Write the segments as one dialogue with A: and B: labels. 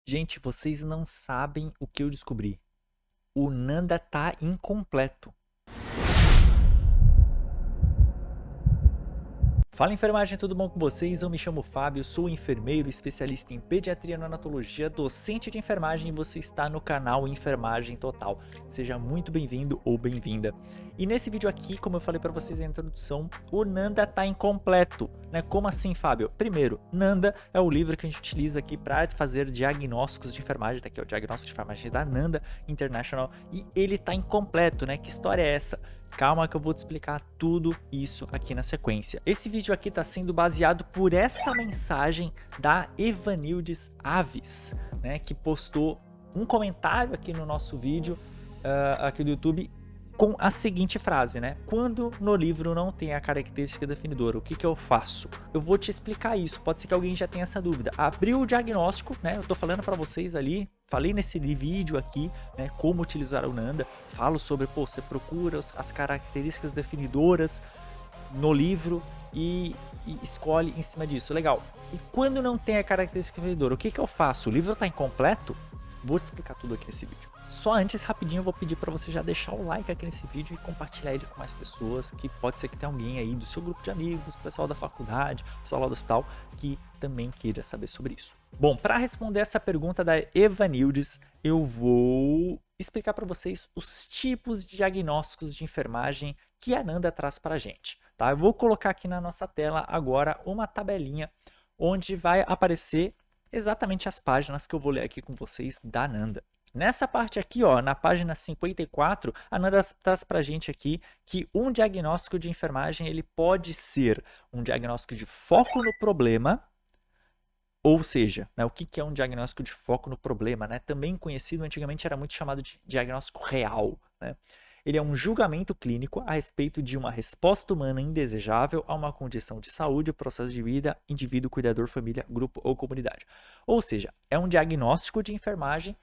A: Gente, vocês não sabem o que eu descobri. O Nanda tá incompleto. Fala enfermagem, tudo bom com vocês? Eu me chamo Fábio, sou enfermeiro, especialista em pediatria e neonatologia, docente de enfermagem e você está no canal Enfermagem Total. Seja muito bem-vindo ou bem-vinda. E nesse vídeo aqui, como eu falei para vocês na introdução, o Nanda está incompleto, né? Como assim, Fábio? Primeiro, Nanda é o livro que a gente utiliza aqui para fazer diagnósticos de enfermagem, tá aqui, o diagnóstico de enfermagem da Nanda International, e ele está incompleto, né? Que história é essa? Calma que eu vou te explicar tudo isso aqui na sequência. Esse vídeo aqui está sendo baseado por essa mensagem da Evanildes Aves, né, que postou um comentário aqui no nosso vídeo aqui do YouTube com a seguinte frase, né? Quando no livro não tem a característica definidora, o que eu faço? Eu vou te explicar isso, pode ser que alguém já tenha essa dúvida. Abriu o diagnóstico, né? Eu tô falando para vocês ali, falei nesse vídeo aqui, né, como utilizar o Nanda, falo sobre, pô, você procura as características definidoras no livro e escolhe em cima disso, legal. E quando não tem a característica definidora, o que eu faço? O livro tá incompleto? Vou te explicar tudo aqui nesse vídeo. Só antes, rapidinho, eu vou pedir para você já deixar o like aqui nesse vídeo e compartilhar ele com mais pessoas, que pode ser que tenha alguém aí do seu grupo de amigos, pessoal da faculdade, pessoal lá do hospital, que também queira saber sobre isso. Bom, para responder essa pergunta da Evanildes, eu vou explicar para vocês os tipos de diagnósticos de enfermagem que a Nanda traz para a gente. Tá? Eu vou colocar aqui na nossa tela agora uma tabelinha onde vai aparecer exatamente as páginas que eu vou ler aqui com vocês da Nanda. Nessa parte aqui, ó, na página 54, a Nanda traz para a gente aqui que um diagnóstico de enfermagem ele pode ser um diagnóstico de foco no problema, ou seja, né, o que é um diagnóstico de foco no problema, né? Também conhecido antigamente era muito chamado de diagnóstico real, né? Ele é um julgamento clínico a respeito de uma resposta humana indesejável a uma condição de saúde, processo de vida, indivíduo, cuidador, família, grupo ou comunidade. Ou seja, é um diagnóstico de enfermagem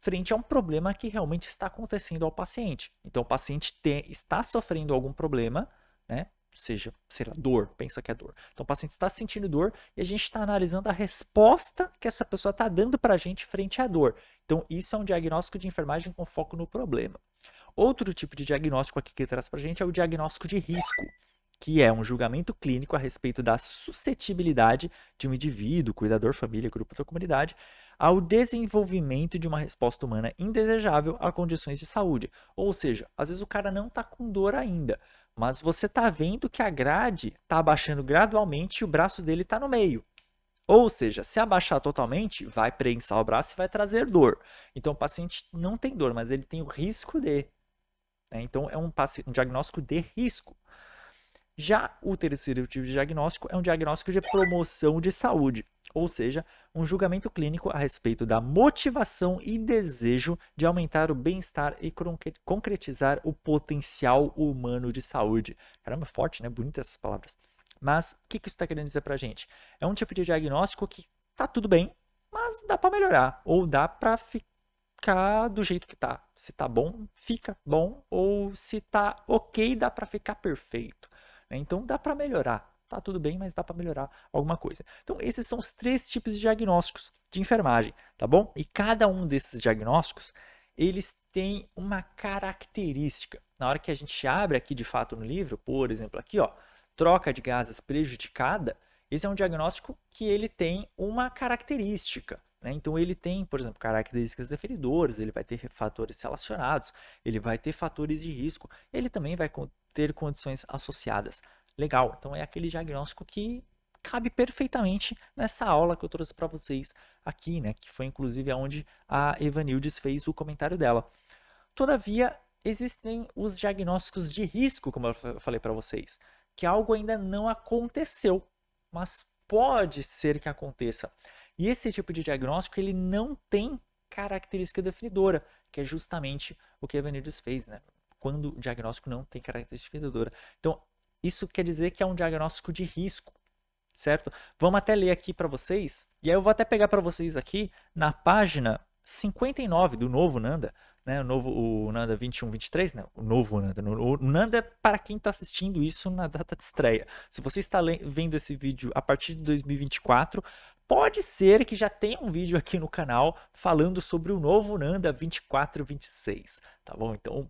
A: frente a um problema que realmente está acontecendo ao paciente. Então, o paciente está sofrendo algum problema, né? Seja, sei lá, dor, pensa que é dor. Então, o paciente está sentindo dor e a gente está analisando a resposta que essa pessoa está dando para a gente frente à dor. Então, isso é um diagnóstico de enfermagem com foco no problema. Outro tipo de diagnóstico aqui que traz para a gente é o diagnóstico de risco, que é um julgamento clínico a respeito da suscetibilidade de um indivíduo, cuidador, família, grupo ou comunidade, ao desenvolvimento de uma resposta humana indesejável a condições de saúde. Ou seja, às vezes o cara não está com dor ainda, mas você está vendo que a grade está abaixando gradualmente e o braço dele está no meio. Ou seja, se abaixar totalmente, vai prensar o braço e vai trazer dor. Então, o paciente não tem dor, mas ele tem o risco de. Né? Então, é um diagnóstico de risco. Já o terceiro tipo de diagnóstico é um diagnóstico de promoção de saúde, ou seja, um julgamento clínico a respeito da motivação e desejo de aumentar o bem-estar e concretizar o potencial humano de saúde. Caramba, forte, né? Bonitas essas palavras. Mas o que isso está querendo dizer para a gente? É um tipo de diagnóstico que tá tudo bem, mas dá para melhorar, ou dá para ficar do jeito que tá. Se tá bom, fica bom, ou se tá ok, dá para ficar perfeito. Então dá para melhorar. Tá tudo bem, mas dá para melhorar alguma coisa. Então esses são os três tipos de diagnósticos de enfermagem, tá bom? E cada um desses diagnósticos, eles têm uma característica. Na hora que a gente abre aqui de fato no livro, por exemplo, aqui, ó, troca de gases prejudicada, esse é um diagnóstico que ele tem uma característica. Né? Então ele tem, por exemplo, características definidoras, ele vai ter fatores relacionados, ele vai ter fatores de risco, ele também vai ter condições associadas. Legal, então é aquele diagnóstico que cabe perfeitamente nessa aula que eu trouxe para vocês aqui, né? Que foi inclusive onde a Evanildes fez o comentário dela. Todavia, existem os diagnósticos de risco, como eu falei para vocês, que algo ainda não aconteceu, mas pode ser que aconteça. E esse tipo de diagnóstico ele não tem característica definidora, que é justamente o que a Evanildes fez, né? Quando o diagnóstico não tem característica definidora. Então, isso quer dizer que é um diagnóstico de risco, certo? Vamos até ler aqui para vocês, e aí eu vou até pegar para vocês aqui na página 59 do novo Nanda, né? O Nanda 21-23, né? O novo Nanda. O Nanda é para quem está assistindo isso na data de estreia. Se você está vendo esse vídeo a partir de 2024, Pode ser que já tenha um vídeo aqui no canal falando sobre o novo Nanda 2426, tá bom? Então,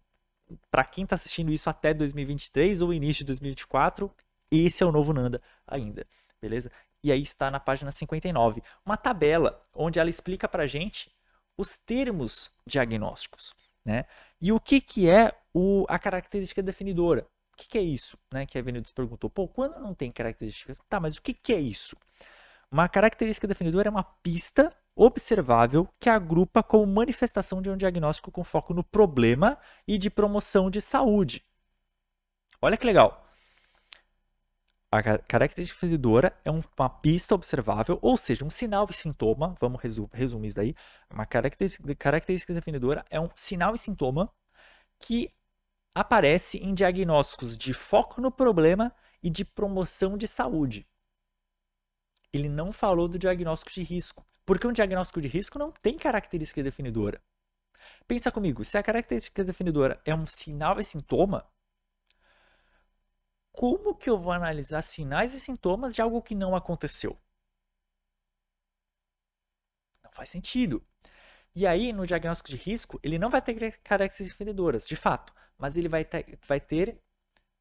A: para quem está assistindo isso até 2023 ou início de 2024, esse é o novo Nanda ainda, beleza? E aí está na página 59, uma tabela onde ela explica para a gente os termos diagnósticos, né? E o que é a característica definidora? O que é isso? Né? Que a Vinícius perguntou, pô, quando não tem características? Tá, mas o que é isso? Uma característica definidora é uma pista observável que agrupa como manifestação de um diagnóstico com foco no problema e de promoção de saúde. Olha que legal. A característica definidora é uma pista observável, ou seja, um sinal e sintoma, vamos resumir isso daí. Uma característica definidora é um sinal e sintoma que aparece em diagnósticos de foco no problema e de promoção de saúde. Ele não falou do diagnóstico de risco, porque um diagnóstico de risco não tem característica definidora. Pensa comigo, se a característica definidora é um sinal e sintoma, como que eu vou analisar sinais e sintomas de algo que não aconteceu? Não faz sentido. E aí, no diagnóstico de risco, ele não vai ter características definidoras, de fato, mas ele vai ter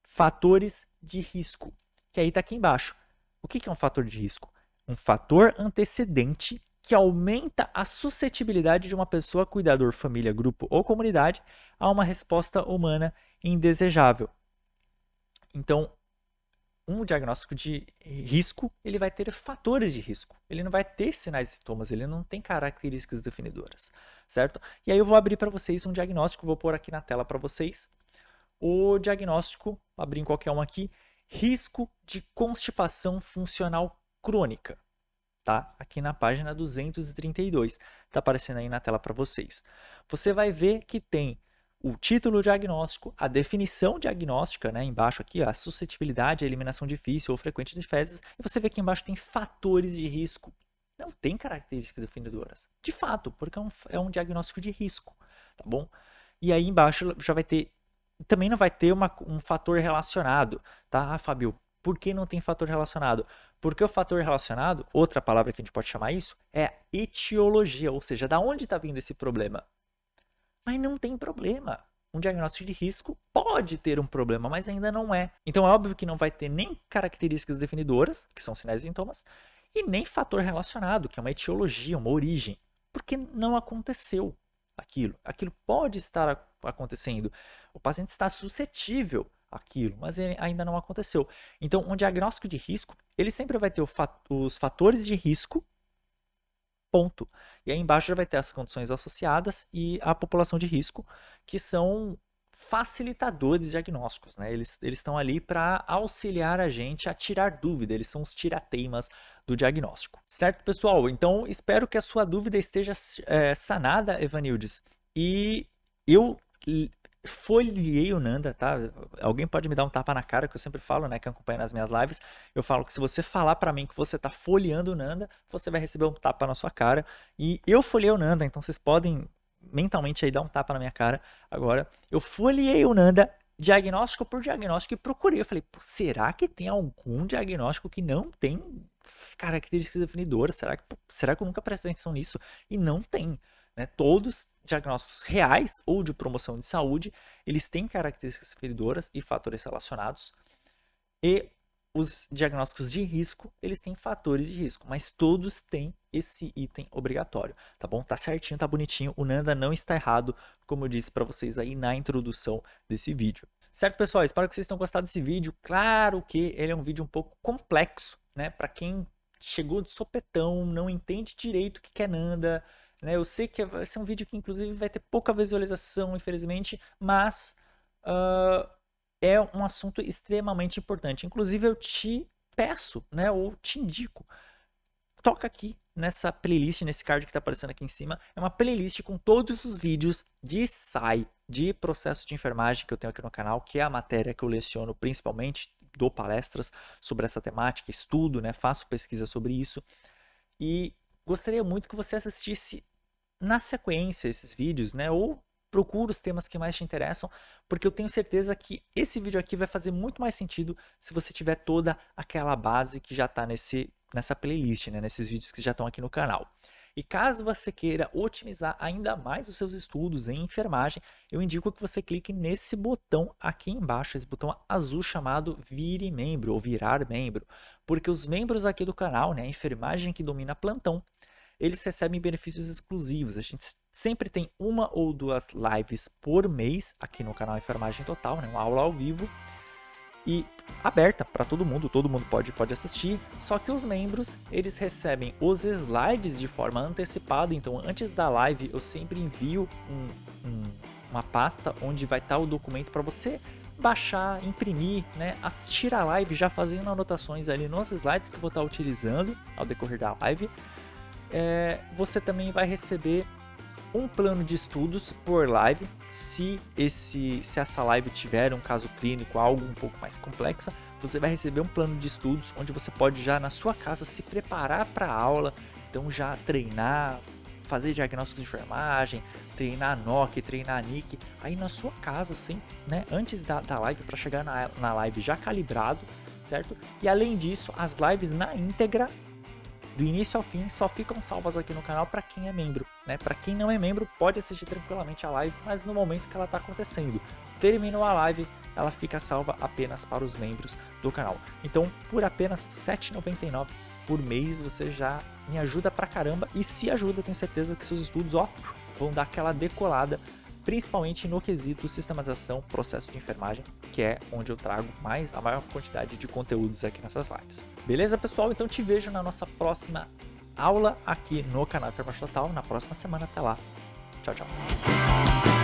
A: fatores de risco, que aí está aqui embaixo. O que é um fator de risco? Um fator antecedente que aumenta a suscetibilidade de uma pessoa, cuidador, família, grupo ou comunidade a uma resposta humana indesejável. Então, um diagnóstico de risco, ele vai ter fatores de risco. Ele não vai ter sinais e sintomas, ele não tem características definidoras, certo? E aí eu vou abrir para vocês um diagnóstico, vou pôr aqui na tela para vocês. O diagnóstico, abrir em qualquer um aqui, risco de constipação funcional crônica, tá? Aqui na página 232, tá aparecendo aí na tela para vocês. Você vai ver que tem o título diagnóstico, a definição diagnóstica, né, embaixo aqui, a suscetibilidade, a eliminação difícil ou frequente de fezes, e você vê que embaixo tem fatores de risco. Não tem características definidoras, de fato, porque é um diagnóstico de risco, tá bom? E aí embaixo já vai ter, também não vai ter um fator relacionado, tá? Ah, Fábio, por que não tem fator relacionado? Porque o fator relacionado, outra palavra que a gente pode chamar isso, é etiologia, ou seja, da onde está vindo esse problema? Mas não tem problema. Um diagnóstico de risco pode ter um problema, mas ainda não é. Então é óbvio que não vai ter nem características definidoras, que são sinais e sintomas, e nem fator relacionado, que é uma etiologia, uma origem, porque não aconteceu aquilo. Aquilo pode estar acontecendo. O paciente está suscetível àquilo, mas ainda não aconteceu. Então, um diagnóstico de risco, ele sempre vai ter os fatores de risco, ponto. E aí embaixo já vai ter as condições associadas e a população de risco, que são facilitadores diagnósticos, né? Eles estão ali para auxiliar a gente a tirar dúvida, eles são os tirateimas do diagnóstico. Certo, pessoal? Então, espero que a sua dúvida esteja sanada, Evanildes. E eu folhei o Nanda, tá? Alguém pode me dar um tapa na cara, que eu sempre falo, né, que acompanha nas minhas lives, eu falo que se você falar para mim que você tá folheando o Nanda, você vai receber um tapa na sua cara, e eu folhei o Nanda, então vocês podem mentalmente aí dar um tapa na minha cara. Agora, eu folhei o Nanda diagnóstico por diagnóstico e procurei, eu falei, será que tem algum diagnóstico que não tem características definidoras? Será que eu nunca prestei atenção nisso? E não tem. Né? Todos diagnósticos reais ou de promoção de saúde, eles têm características definidoras e fatores relacionados. E os diagnósticos de risco, eles têm fatores de risco, mas todos têm esse item obrigatório, tá bom? Tá certinho, tá bonitinho, o Nanda não está errado, como eu disse para vocês aí na introdução desse vídeo. Certo, pessoal? Espero que vocês tenham gostado desse vídeo. Claro que ele é um vídeo um pouco complexo, né? Para quem chegou de sopetão, não entende direito o que é Nanda, né? Eu sei que vai ser um vídeo que inclusive vai ter pouca visualização, infelizmente, mas é um assunto extremamente importante. Inclusive eu te peço, né, ou te indico, toca aqui nessa playlist, nesse card que está aparecendo aqui em cima, é uma playlist com todos os vídeos de SAI, de processo de enfermagem que eu tenho aqui no canal, que é a matéria que eu leciono principalmente, dou palestras sobre essa temática, estudo, né, faço pesquisa sobre isso, e gostaria muito que você assistisse na sequência esses vídeos, né, ou procura os temas que mais te interessam, porque eu tenho certeza que esse vídeo aqui vai fazer muito mais sentido se você tiver toda aquela base que já está nesse nessa playlist, né, nesses vídeos que já estão aqui no canal. E caso você queira otimizar ainda mais os seus estudos em enfermagem, eu indico que você clique nesse botão aqui embaixo, esse botão azul chamado Vire Membro ou Virar Membro, porque os membros aqui do canal, né, a enfermagem que domina plantão, eles recebem benefícios exclusivos. A gente sempre tem 1 ou 2 lives por mês aqui no canal Enfermagem Total, né, uma aula ao vivo e aberta para todo mundo pode assistir, só que os membros, eles recebem os slides de forma antecipada, então antes da live eu sempre envio uma pasta onde vai estar o documento para você baixar, imprimir, né, assistir a live já fazendo anotações ali nos slides que eu vou estar utilizando ao decorrer da live. Você também vai receber um plano de estudos por live, se essa live tiver um caso clínico, algo um pouco mais complexa, você vai receber um plano de estudos onde você pode já na sua casa se preparar para a aula, então já treinar, fazer diagnóstico de enfermagem, treinar NOC, treinar NIC, aí na sua casa, assim, né, antes da live, para chegar na live já calibrado, certo? E além disso, as lives na íntegra, do início ao fim, só ficam salvas aqui no canal para quem é membro, né? Para quem não é membro, pode assistir tranquilamente a live, mas no momento que ela está acontecendo. Terminou a live, ela fica salva apenas para os membros do canal. Então, por apenas R$ 7,99 por mês, você já me ajuda pra caramba e se ajuda, eu tenho certeza que seus estudos, vão dar aquela decolada, principalmente no quesito sistematização, processo de enfermagem, que é onde eu trago a maior quantidade de conteúdos aqui nessas lives. Beleza, pessoal? Então te vejo na nossa próxima aula aqui no canal Enfermagem Total, na próxima semana. Até lá. Tchau, tchau.